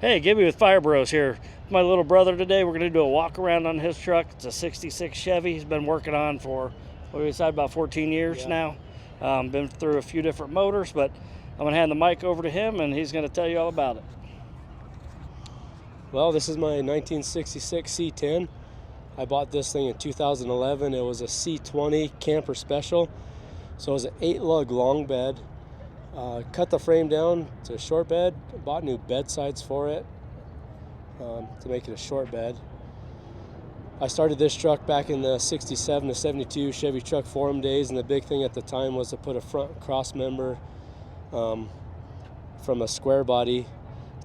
Hey, Gibby with Fire Bros here. My little brother today. We're going to do a walk around on his truck. It's a 66 Chevy. He's been working on for, what do we decide, about 14 years now. Been through a few different motors, but I'm going to hand the mic over to him and he's going to tell you all about it. Well, this is my 1966 C10. I bought this thing in 2011. It was a C20 Camper Special. So it was an 8-lug long bed. Cut the frame down to a short bed. Bought new bed sides for it to make it a short bed. I started this truck back in the 67 to 72 Chevy Truck Forum days, and the big thing at the time was to put a front Crossmember from a square body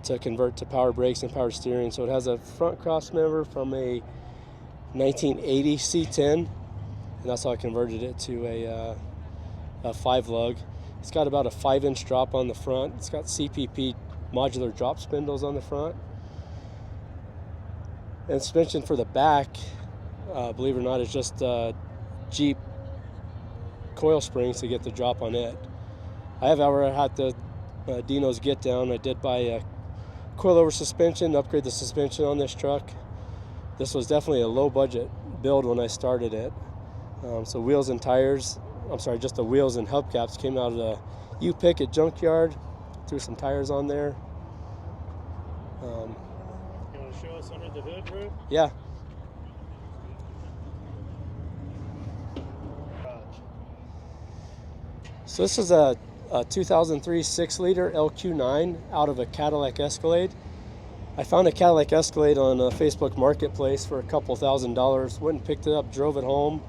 to convert to power brakes and power steering. So it has a front Crossmember from a 1980 C10, and that's how I converted it to a 5-lug. It's got about a 5-inch drop on the front. It's got CPP modular drop spindles on the front. And suspension for the back, believe it or not, is just Jeep coil springs to get the drop on it. I have ever had the Dino's get down. I did buy a coilover suspension, upgrade the suspension on this truck. This was definitely a low budget build when I started it. So wheels and tires, just the wheels and hubcaps came out of the U-Pick at Junkyard. Threw some tires on there. You want to show us under the hood, Rube? Yeah. So this is a 2003 6-liter LQ9 out of a Cadillac Escalade. I found a Cadillac Escalade on a Facebook Marketplace for a couple $1,000. Went and picked it up, drove it home,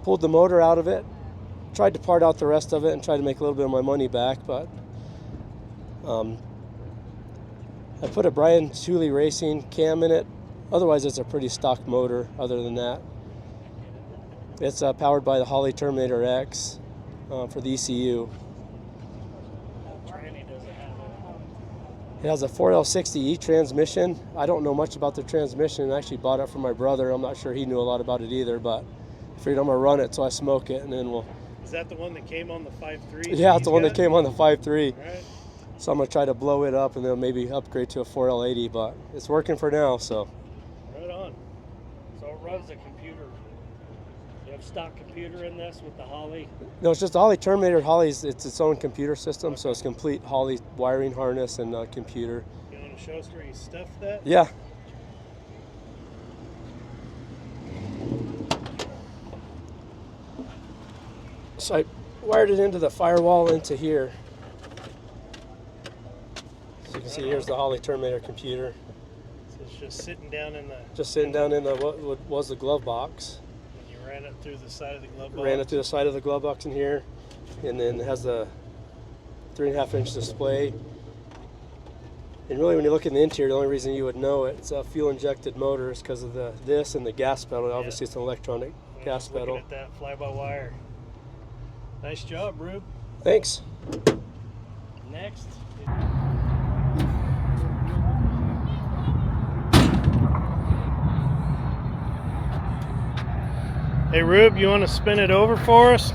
pulled the motor out of it, tried to part out the rest of it and tried to make a little bit of my money back, but I put a Brian Tooley Racing cam in it. Otherwise it's a pretty stock motor other than that. It's powered by the Holley Terminator X for the ECU. It has a 4L60E transmission. I don't know much about the transmission. I actually bought it from my brother. I'm not sure he knew a lot about it either, but I figured I'm gonna run it so I smoke it and then we'll... Is that the one that came on the 5.3? Yeah, it's the one that came on the 5.3. Right. So I'm gonna try to blow it up and then maybe upgrade to a 4L80, but it's working for now, so. Right on. So it runs a computer. You have stock computer in this with the Holley? No, it's just the Holley Terminator. Holley's, it's its own computer system, so it's complete Holley wiring harness and computer. You want to show us where you stuffed that? Yeah. So I wired it into the firewall into here. So you can see here's the Holley Terminator computer. So it's just sitting down in the... Just sitting down in the what was the glove box. And you ran it through the side of the glove box? Ran it through the side of the glove box in here. And then it has the 3.5-inch display. And really when you look in the interior, the only reason you would know it's a fuel-injected motor is because of this and the gas pedal. Obviously it's an electronic gas pedal. Looking at that fly-by-wire. Nice job, Rube. Thanks. Next. Hey, Rube, you want to spin it over for us?